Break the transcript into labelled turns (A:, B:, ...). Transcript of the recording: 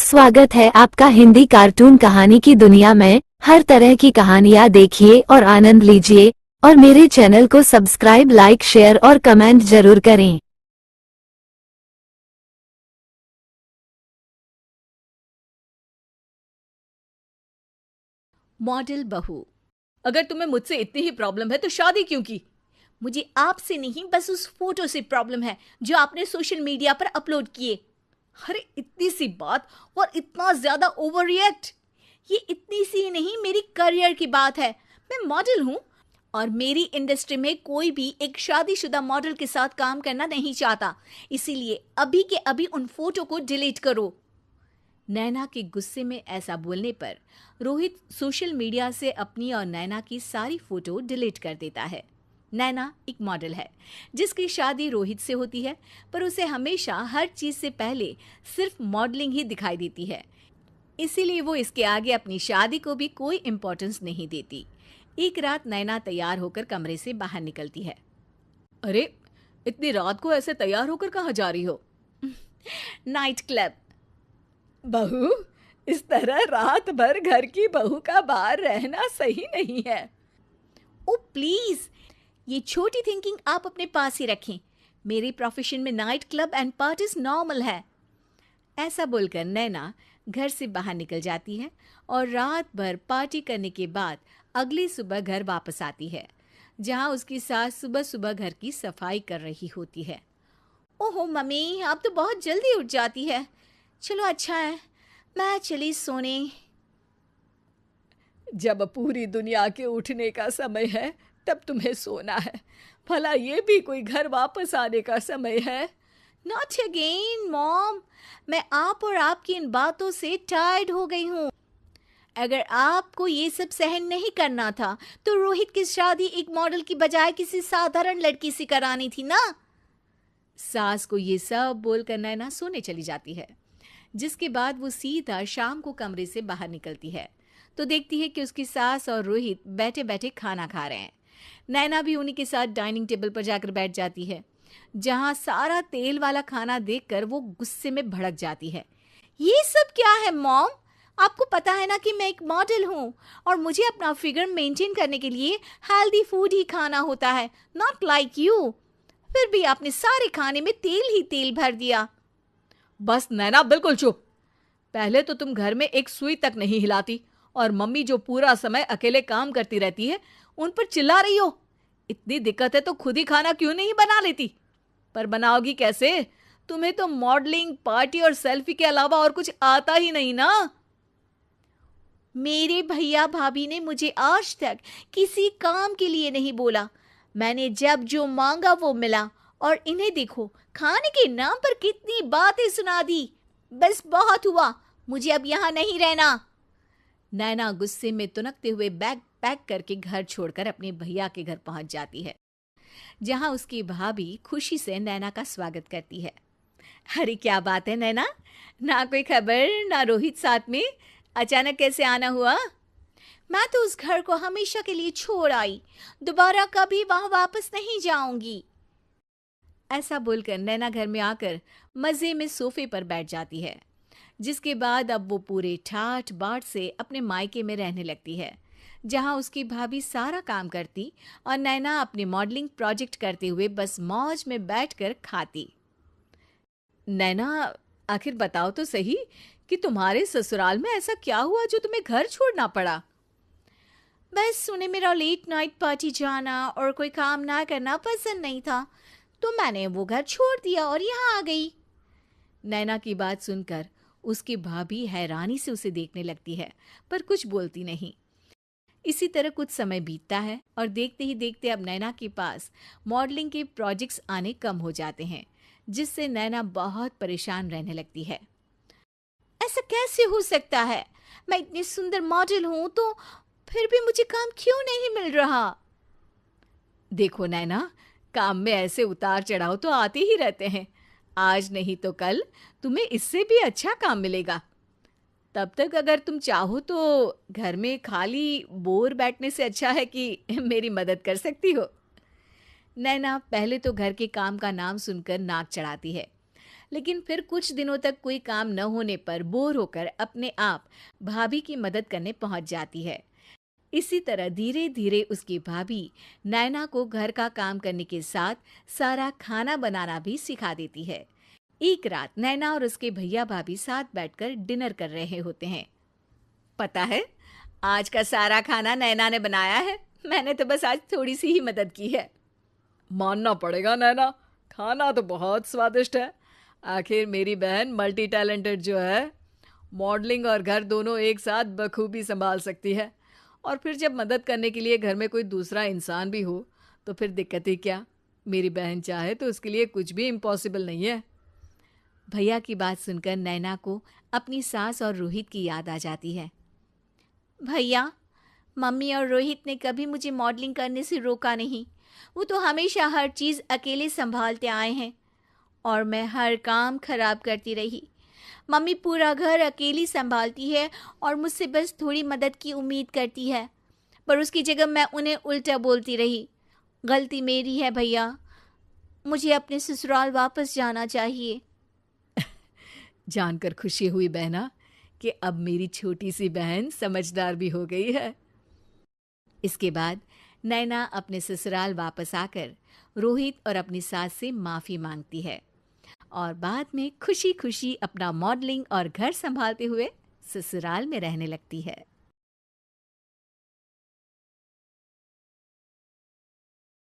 A: स्वागत है आपका हिंदी कार्टून कहानी की दुनिया में। हर तरह की कहानियाँ देखिए और आनंद लीजिए और मेरे चैनल को सब्सक्राइब, लाइक, शेयर और कमेंट जरूर करें।
B: मॉडल बहू। अगर तुम्हें मुझसे इतनी ही प्रॉब्लम है तो शादी क्यों की? मुझे आपसे नहीं, बस उस फोटो से प्रॉब्लम है जो आपने सोशल मीडिया पर अपलोड किए। अरे इतनी सी बात और इतना ज्यादा ओवर रिएक्ट। ये इतनी सी नहीं, मेरी करियर की बात है। मैं मॉडल हूं और मेरी इंडस्ट्री में कोई भी एक शादीशुदा मॉडल के साथ काम करना नहीं चाहता। इसीलिए अभी के अभी उन फोटो को डिलीट करो। नैना के गुस्से में ऐसा बोलने पर रोहित सोशल मीडिया से अपनी और नैना की सारी फोटो डिलीट कर देता है। नैना एक मॉडल है जिसकी शादी रोहित से होती है, पर उसे हमेशा हर चीज से पहले सिर्फ मॉडलिंग ही दिखाई देती है। इसीलिए वो इसके आगे अपनी शादी को भी कोई इम्पोर्टेंस नहीं देती। एक रात नैना तैयार होकर कमरे से बाहर निकलती है। अरे इतनी रात को ऐसे तैयार होकर कहाँ जा रही हो? Night club. बहू, इस तरह रात भर घर की बहू का बाहर रहना सही नहीं है। ओ प्लीज, ये छोटी थिंकिंग आप अपने पास ही रखें। मेरे प्रोफेशन में night club and parties normal है। ऐसा बोलकर नैना घर से बाहर निकल जाती है और रात भर पार्टी करने के बाद अगली सुबह घर वापस आती है, जहां उसकी सास सुबह सुबह घर की सफाई कर रही होती है। ओहो मम्मी, आप तो बहुत जल्दी उठ जाती है। चलो अच्छा है, मैं चली सोने। जब पूरी दुनिया के उठने का समय है तब तुम्हें सोना है। भला ये भी कोई घर वापस आने का समय है? नॉट अगेन मॉम, मैं आप और आपकी इन बातों से टायर्ड हो गई हूँ। अगर आपको ये सब सहन नहीं करना था तो रोहित की शादी एक मॉडल की बजाय किसी साधारण लड़की से करानी थी ना। सास को ये सब बोलकर नैना सोने चली जाती है, जिसके बाद वो सीधा शाम को कमरे से बाहर निकलती है तो देखती है कि उसकी सास और रोहित बैठे बैठे खाना खा रहे हैं। नैना भी उन्हीं के साथ डाइनिंग टेबल पर जाकर बैठ जाती है, जहां सारा तेल वाला खाना देखकर वो गुस्से में भड़क जाती है। ये सब क्या है मॉम? आपको पता है ना कि मैं एक मॉडल हूँ और मुझे अपना फिगर मेंटेन करने के लिए हेल्दी फूड ही खाना होता है, नॉट लाइक यू। फिर भी आपने सारे खाने में तेल ही तेल भर दिया। बस नैना, बिल्कुल चुप। पहले तो तुम घर में एक सुई तक नहीं हिलाती और मम्मी जो पूरा समय अकेले काम करती रहती है उन पर चिल्ला रही हो। इतनी दिक्कत है तो खुद ही खाना क्यों नहीं बना लेती? पर बनाओगी कैसे? तुम्हें तो मॉडलिंग, पार्टी और सेल्फी के अलावा और कुछ आता ही नहीं ना। मेरे भैया भाभी ने मुझे आज तक किसी काम के लिए नहीं बोला। मैंने जब जो मांगा वो मिला और इन्हें देखो, खाने के नाम पर कितनी बातें सुना दी। बस बहुत हुआ, मुझे अब यहाँ नहीं रहना। नैना गुस्से में तुनकते हुए बैग पैक करके घर छोड़कर अपने भैया के घर पहुंच जाती है, जहां उसकी भाभी खुशी से नैना का स्वागत करती है। अरे क्या बात है नैना, ना कोई खबर ना रोहित साथ में, अचानक कैसे आना हुआ? मैं तो उस घर को हमेशा के लिए छोड़ आई, दोबारा कभी वहां वापस नहीं जाऊंगी। ऐसा बोलकर नैना घर में आकर मजे में सोफे पर बैठ जाती है, जिसके बाद अब वो पूरे ठाठ बाट से अपने मायके में रहने लगती है, जहां उसकी भाभी सारा काम करती और नैना अपने मॉडलिंग प्रोजेक्ट करते हुए बस मौज में बैठकर खाती। नैना, आखिर बताओ तो सही कि तुम्हारे ससुराल में ऐसा क्या हुआ जो तुम्हें घर छोड़ना पड़ा? बस उन्हें मेरा लेट नाइट पार्टी जाना और कोई काम ना करना पसंद नहीं था, तो मैंने वो घर छोड़ दिया और यहाँ आ गई। नैना की बात सुनकर उसकी भाभी हैरानी से उसे देखने लगती है, पर कुछ बोलती नहीं। इसी तरह कुछ समय बीतता है और देखते ही देखते अब नैना के पास मॉडलिंग के प्रोजेक्ट्स आने कम हो जाते हैं, जिससे नैना बहुत परेशान रहने लगती है। ऐसा कैसे हो सकता है? मैं इतनी सुंदर मॉडल हूं तो फिर भी मुझे काम क्यों नहीं मिल रहा? देखो नैना, काम में ऐसे उतार चढ़ाव तो आते ही रहते हैं। आज नहीं तो कल तुम्हें इससे भी अच्छा काम मिलेगा। तब तक अगर तुम चाहो तो घर में खाली बोर बैठने से अच्छा है कि मेरी मदद कर सकती हो। नैना पहले तो घर के काम का नाम सुनकर नाक चढ़ाती है, लेकिन फिर कुछ दिनों तक कोई काम न होने पर बोर होकर अपने आप भाभी की मदद करने पहुंच जाती है। इसी तरह धीरे धीरे उसकी भाभी नैना को घर का काम करने के साथ सारा खाना बनाना भी सिखा देती है। एक रात नैना और उसके भैया भाभी साथ बैठकर डिनर कर रहे होते हैं। पता है, आज का सारा खाना नैना ने बनाया है। मैंने तो बस आज थोड़ी सी ही मदद की है।
C: मानना पड़ेगा नैना, खाना तो बहुत स्वादिष्ट है। आखिर मेरी बहन मल्टी टैलेंटेड जो है, मॉडलिंग और घर दोनों एक साथ बखूबी संभाल सकती है। और फिर जब मदद करने के लिए घर में कोई दूसरा इंसान भी हो तो फिर दिक्कत ही क्या। मेरी बहन चाहे तो उसके लिए कुछ भी इम्पॉसिबल नहीं है।
B: भैया की बात सुनकर नैना को अपनी सास और रोहित की याद आ जाती है। भैया, मम्मी और रोहित ने कभी मुझे मॉडलिंग करने से रोका नहीं। वो तो हमेशा हर चीज़ अकेले संभालते आए हैं और मैं हर काम खराब करती रही। मम्मी पूरा घर अकेली संभालती है और मुझसे बस थोड़ी मदद की उम्मीद करती है, पर उसकी जगह मैं उन्हें उल्टा बोलती रही। गलती मेरी है भैया, मुझे अपने ससुराल वापस जाना चाहिए।
C: जानकर खुशी हुई बहना कि अब मेरी छोटी सी बहन समझदार भी हो गई है।
B: इसके बाद नैना अपने ससुराल वापस आकर रोहित और अपनी सास से माफ़ी मांगती है और बाद में खुशी खुशी अपना मॉडलिंग और घर संभालते हुए ससुराल में रहने लगती है।